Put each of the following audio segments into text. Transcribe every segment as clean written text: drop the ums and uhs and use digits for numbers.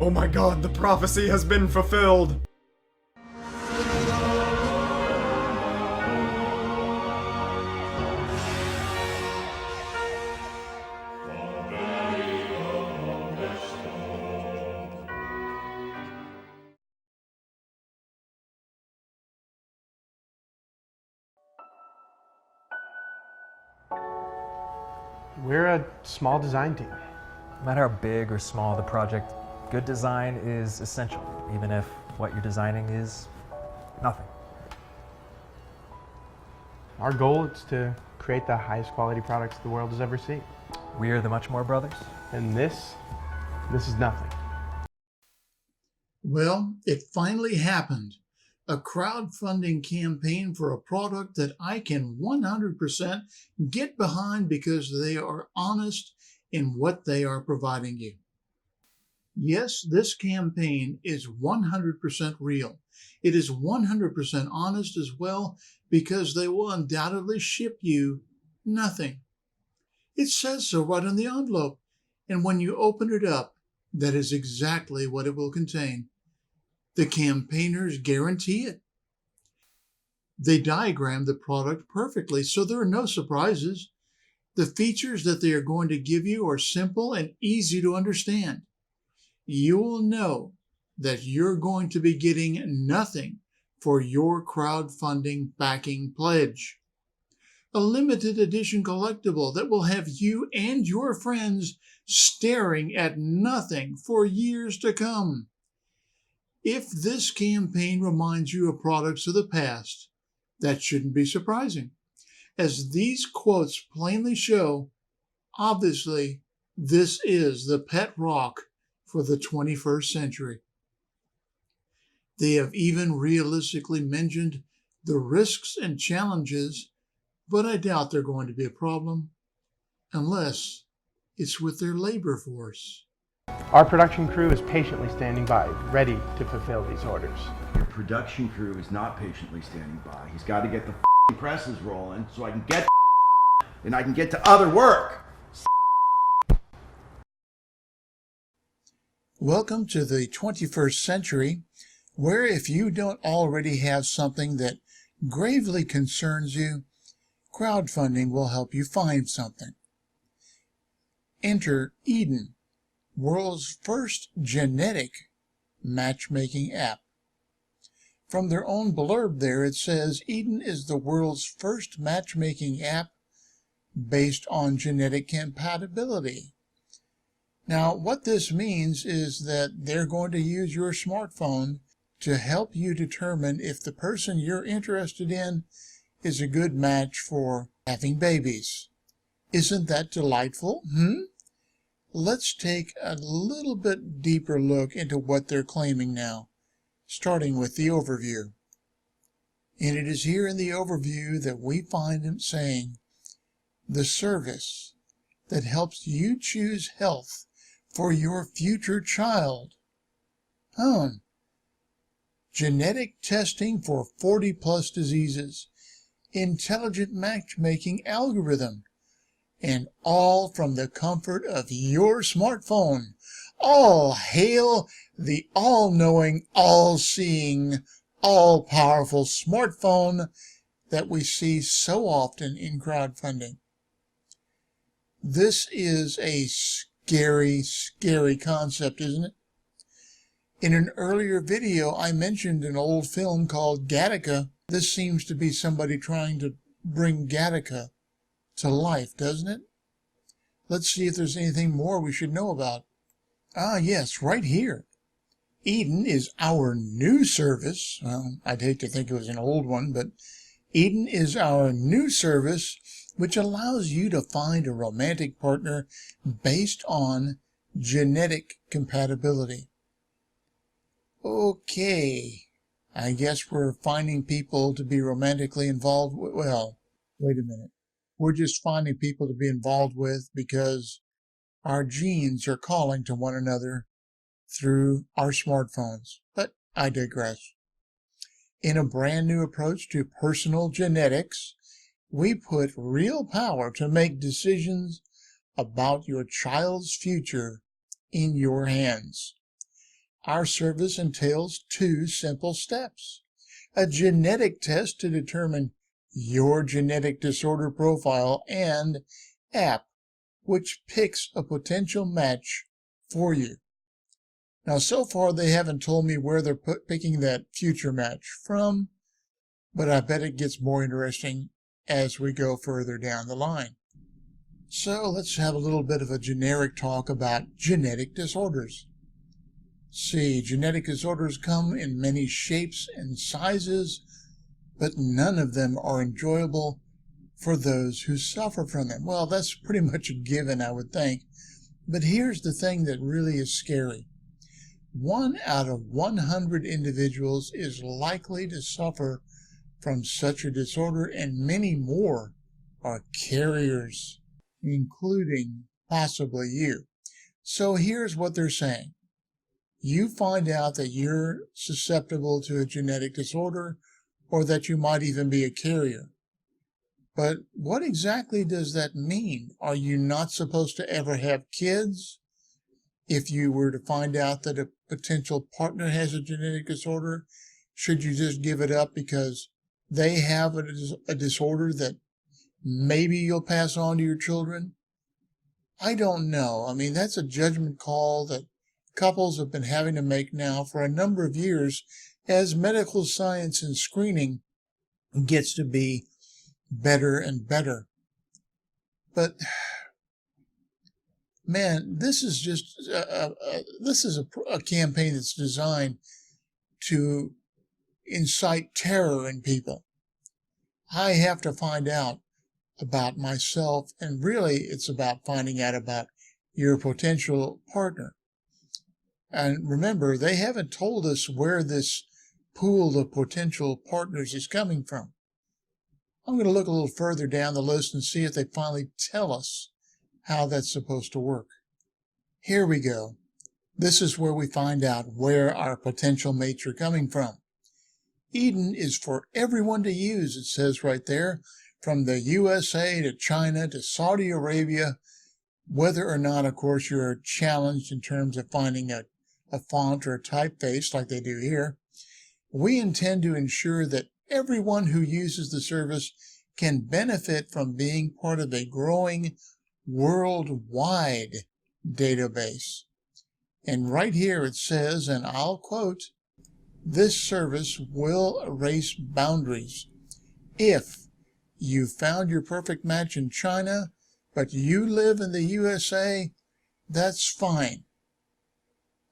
Oh my god, the prophecy has been fulfilled! We're a small design team. No matter how big or small the project, good design is essential, even if what you're designing is nothing. Our goal is to create the highest quality products the world has ever seen. We are the Much More Brothers. And this is nothing. Well, it finally happened. A crowdfunding campaign for a product that I can 100% get behind because they are honest in what they are providing you. Yes, this campaign is 100% real. It is 100% honest as well because they will undoubtedly ship you nothing. It says so right on the envelope, and when you open it up, that is exactly what it will contain. The campaigners guarantee it. They diagram the product perfectly, so there are no surprises. The features that they are going to give you are simple and easy to understand. You will know that you're going to be getting nothing for your crowdfunding backing pledge. A limited edition collectible that will have you and your friends staring at nothing for years to come. If this campaign reminds you of products of the past, that shouldn't be surprising. As these quotes plainly show, obviously, this is the pet rock for the 21st century. They have even realistically mentioned the risks and challenges, but I doubt they're going to be a problem, unless it's with their labor force. Our production crew is patiently standing by, ready to fulfill these orders. Your production crew is not patiently standing by. He's got to get the presses rolling so I can get and I can get to other work. Welcome to the 21st century, where if you don't already have something that gravely concerns you, crowdfunding will help you find something. Enter Eden, world's first genetic matchmaking app. From their own blurb there, it says Eden is the world's first matchmaking app based on genetic compatibility. Now, what this means is that they're going to use your smartphone to help you determine if the person you're interested in is a good match for having babies. Isn't that delightful? Let's take a little bit deeper look into what they're claiming now, starting with the overview. And it is here in the overview that we find them saying, the service that helps you choose health for your future child. Genetic testing for 40+ diseases, intelligent matchmaking algorithm, and all from the comfort of your smartphone. All hail the all-knowing, all-seeing, all-powerful smartphone that we see so often in crowdfunding. This is a scary, scary concept, isn't it? In an earlier video, I mentioned an old film called Gattaca. This seems to be somebody trying to bring Gattaca to life, doesn't it? Let's see if there's anything more we should know about. Yes, right here. Eden is our new service. Well, I'd hate to think it was an old one, but Eden is our new service which allows you to find a romantic partner based on genetic compatibility. Okay, I guess we're finding people to be romantically involved with. Well, wait a minute. We're just finding people to be involved with because our genes are calling to one another through our smartphones. But I digress. In a brand new approach to personal genetics, we put real power to make decisions about your child's future in your hands. Our service entails 2 simple steps: a genetic test to determine your genetic disorder profile, and app, which picks a potential match for you. Now, so far, they haven't told me where they're picking that future match from, but I bet it gets more interesting as we go further down the line. So let's have a little bit of a generic talk about genetic disorders. See, genetic disorders come in many shapes and sizes, but none of them are enjoyable for those who suffer from them. Well, that's pretty much a given, I would think. But here's the thing that really is scary. 1 out of 100 individuals is likely to suffer from such a disorder, and many more are carriers, including possibly you. So here's what they're saying. You find out that you're susceptible to a genetic disorder, or that you might even be a carrier. But what exactly does that mean? Are you not supposed to ever have kids? If you were to find out that a potential partner has a genetic disorder, should you just give it up because they have a disorder that maybe you'll pass on to your children? I don't know. I mean, that's a judgment call that couples have been having to make now for a number of years as medical science and screening gets to be better and better. But man, this is just a campaign that's designed to incite terror in people. I have to find out about myself, and really it's about finding out about your potential partner. And remember, they haven't told us where this pool of potential partners is coming from. I'm going to look a little further down the list and see if they finally tell us how that's supposed to work. Here we go. This is where we find out where our potential mates are coming from. Eden is for everyone to use, it says right there, from the USA to China to Saudi Arabia, whether or not, of course, you're challenged in terms of finding a font or a typeface like they do here. We intend to ensure that everyone who uses the service can benefit from being part of a growing worldwide database. And right here it says, and I'll quote, "This service will erase boundaries. If you found your perfect match in China, but you live in the USA, that's fine."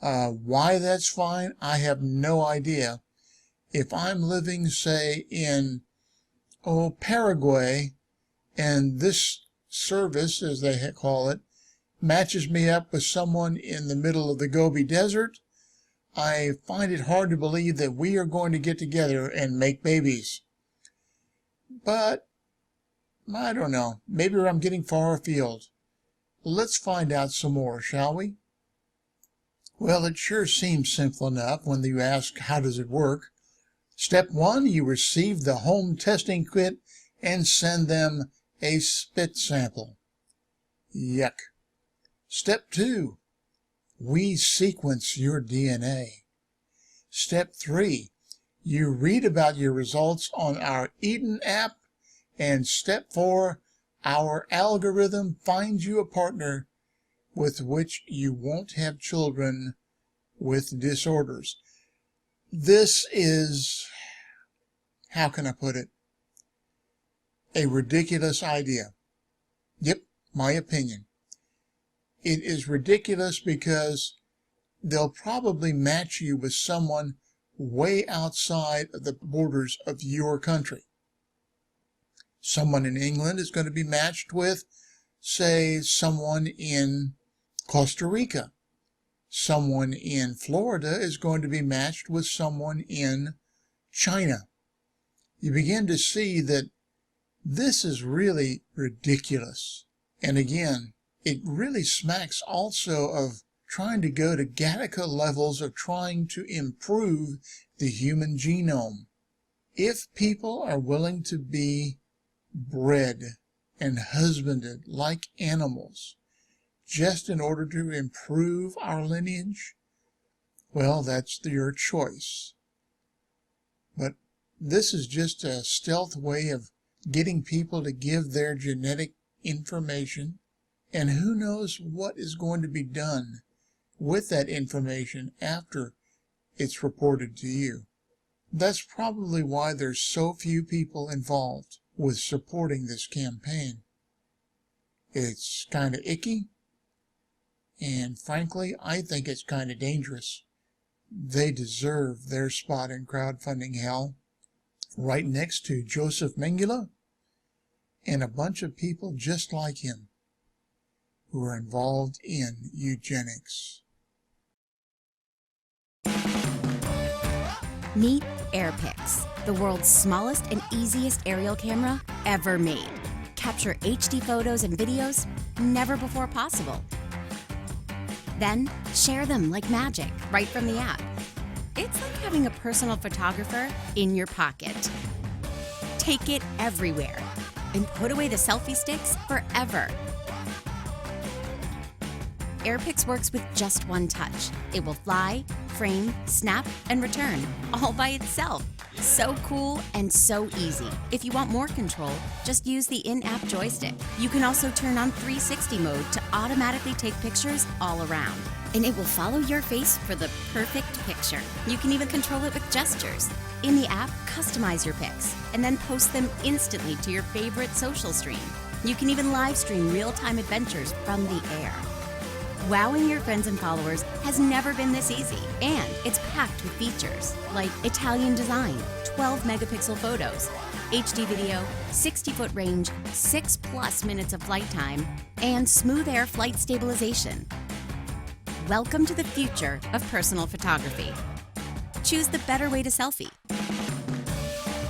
Why that's fine, I have no idea. If I'm living, say, in Paraguay, and this service, as they call it, matches me up with someone in the middle of the Gobi Desert, I find it hard to believe that we are going to get together and make babies. But I don't know. Maybe I'm getting far afield. Let's find out some more, shall we? Well, it sure seems simple enough when you ask, how does it work? Step 1, you receive the home testing kit and send them a spit sample. Yuck. Step 2, we sequence your DNA. Step 3, you read about your results on our Eden app. And step 4, our algorithm finds you a partner with which you won't have children with disorders. This is, how can I put it, a ridiculous idea. Yep, my opinion. It is ridiculous because they'll probably match you with someone way outside of the borders of your country. Someone in England is going to be matched with, say, someone in Costa Rica. Someone in Florida is going to be matched with someone in China. You begin to see that this is really ridiculous. And again, it really smacks also of trying to go to Gattaca levels of trying to improve the human genome. If people are willing to be bred and husbanded like animals just in order to improve our lineage, well, that's your choice. But this is just a stealth way of getting people to give their genetic information, and who knows what is going to be done with that information after it's reported to you. That's probably why there's so few people involved with supporting this campaign. It's kind of icky, and frankly, I think it's kind of dangerous. They deserve their spot in crowdfunding hell, right next to Joseph Mengele and a bunch of people just like him who are involved in eugenics. Meet Pics, the world's smallest and easiest aerial camera ever made. Capture HD photos and videos never before possible. Then share them like magic right from the app. It's like having a personal photographer in your pocket. Take it everywhere and put away the selfie sticks forever. Pics works with just one touch. It will fly, frame, snap, and return, all by itself. So cool and so easy. If you want more control, just use the in-app joystick. You can also turn on 360 mode to automatically take pictures all around. And it will follow your face for the perfect picture. You can even control it with gestures. In the app, customize your pics and then post them instantly to your favorite social stream. You can even live stream real-time adventures from the air. Wowing your friends and followers has never been this easy, and it's packed with features like Italian design, 12 megapixel photos, HD video, 60-foot range, 6+ minutes of flight time, and smooth air flight stabilization. Welcome to the future of personal photography. Choose the better way to selfie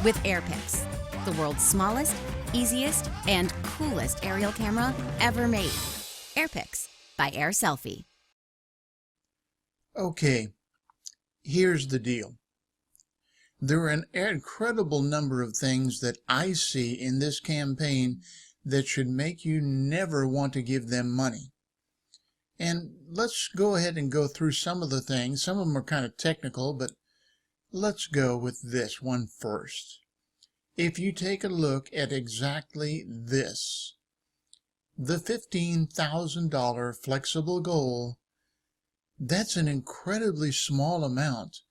with Pics, the world's smallest, easiest, and coolest aerial camera ever made. Pics by Air Selfie. Okay, here's the deal. There are an incredible number of things that I see in this campaign that should make you never want to give them money. And let's go ahead and go through some of the things. Some of them are kind of technical, but let's go with this one first. If you take a look at exactly this, the $15,000 flexible goal, that's an incredibly small amount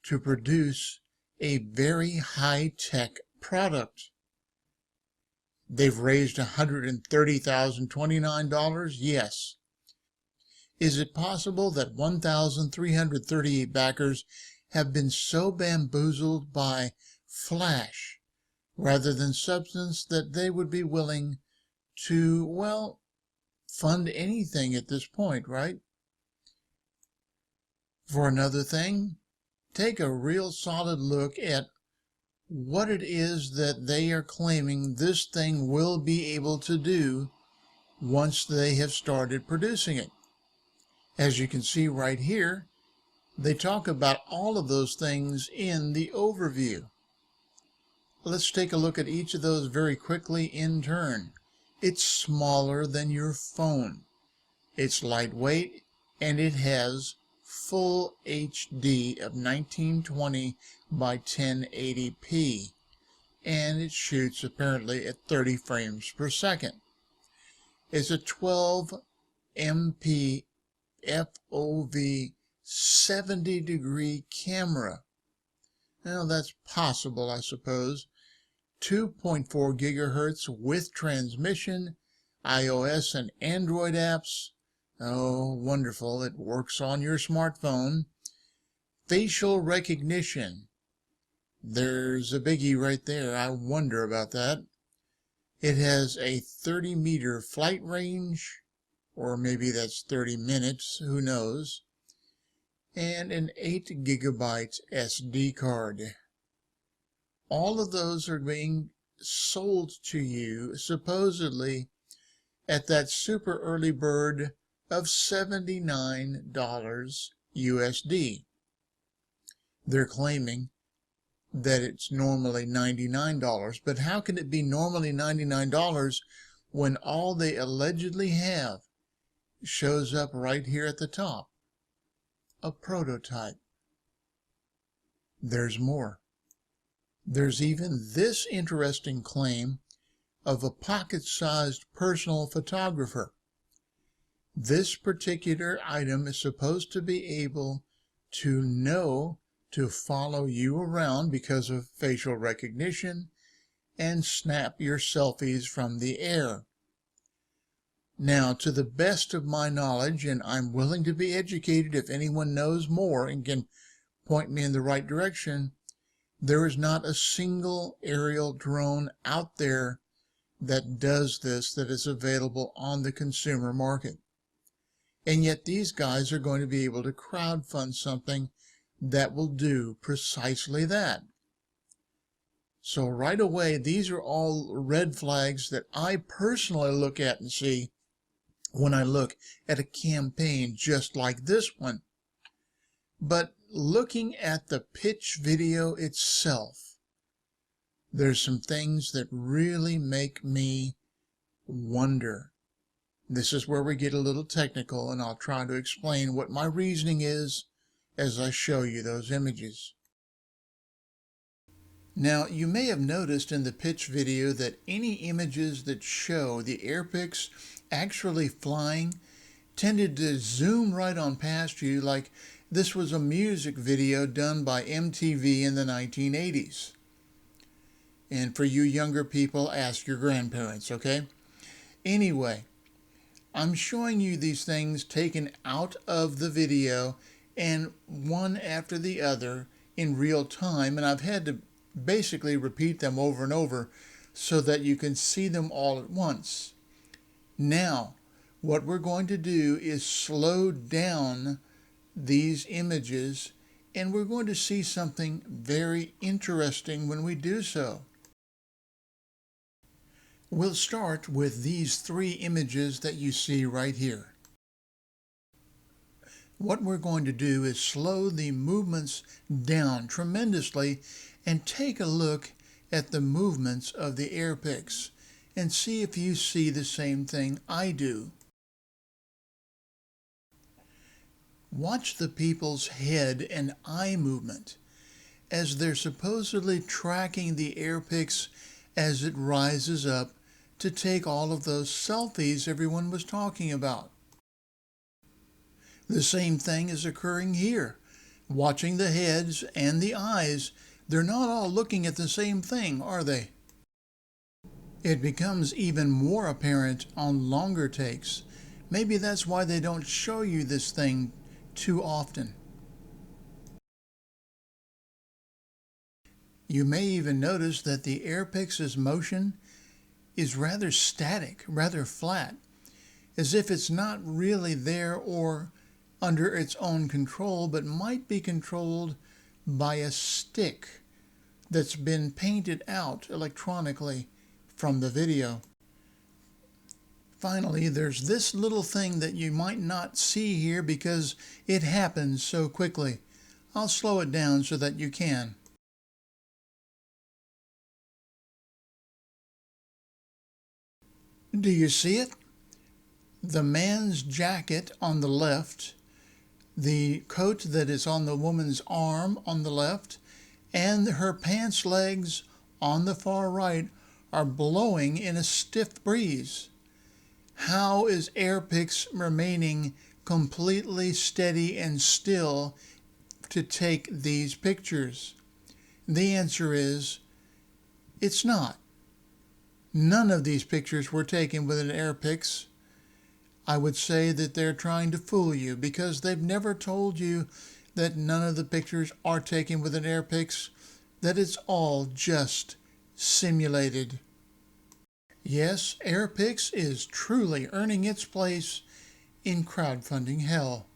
to produce a very high-tech product. They've raised $130,029, yes. Is it possible that 1,338 backers have been so bamboozled by flash rather than substance that they would be willing to, well, fund anything at this point, right? For another thing, take a real solid look at what it is that they are claiming this thing will be able to do once they have started producing it. As you can see right here, they talk about all of those things in the overview. Let's take a look at each of those very quickly in turn. It's smaller than your phone. It's lightweight, and it has full HD of 1920 by 1080p, and it shoots apparently at 30 frames per second. It's a 12 MP FOV 70-degree camera. Now that's possible, I suppose. 2.4 gigahertz with transmission, iOS and Android apps. Oh, wonderful. It works on your smartphone. Facial recognition. There's a biggie right there. I wonder about that. It has a 30-meter flight range, or maybe that's 30 minutes, who knows, and an 8 gigabyte SD card. All of those are being sold to you, supposedly, at that super early bird of $79 USD. They're claiming that it's normally $99, but how can it be normally $99 when all they allegedly have shows up right here at the top? a prototype. There's more. There's even this interesting claim of a pocket-sized personal photographer. This particular item is supposed to be able to know to follow you around because of facial recognition and snap your selfies from the air. Now, to the best of my knowledge, and I'm willing to be educated if anyone knows more and can point me in the right direction, there is not a single aerial drone out there that does this that is available on the consumer market. And yet these guys are going to be able to crowdfund something that will do precisely that. So right away, these are all red flags that I personally look at and see when I look at a campaign just like this one. But looking at the pitch video itself, there's some things that really make me wonder. This is where we get a little technical, and I'll try to explain what my reasoning is as I show you those images. Now, you may have noticed in the pitch video that any images that show the air pics actually flying tended to zoom right on past you like this was a music video done by MTV in the 1980s. And for you younger people, ask your grandparents, okay? Anyway, I'm showing you these things taken out of the video and one after the other in real time, and I've had to basically repeat them over and over so that you can see them all at once. Now, what we're going to do is slow down these images, and we're going to see something very interesting when we do so. We'll start with these three images that you see right here. What we're going to do is slow the movements down tremendously and take a look at the movements of the air pics and see if you see the same thing I do. Watch the people's head and eye movement as they're supposedly tracking the air pics as it rises up to take all of those selfies everyone was talking about. The same thing is occurring here. Watching the heads and the eyes, they're not all looking at the same thing, are they? It becomes even more apparent on longer takes. Maybe that's why they don't show you this thing too often. You may even notice that the air pics' motion is rather static, rather flat, as if it's not really there or under its own control, but might be controlled by a stick that's been painted out electronically from the video. Finally, there's this little thing that you might not see here because it happens so quickly. I'll slow it down so that you can. Do you see it? The man's jacket on the left, the coat that is on the woman's arm on the left, and her pants legs on the far right are blowing in a stiff breeze. How is AirPix remaining completely steady and still to take these pictures? The answer is, it's not. None of these pictures were taken with an AirPix. I would say that they're trying to fool you because they've never told you that none of the pictures are taken with an AirPix, that it's all just simulated. Yes, AirPix is truly earning its place in crowdfunding hell.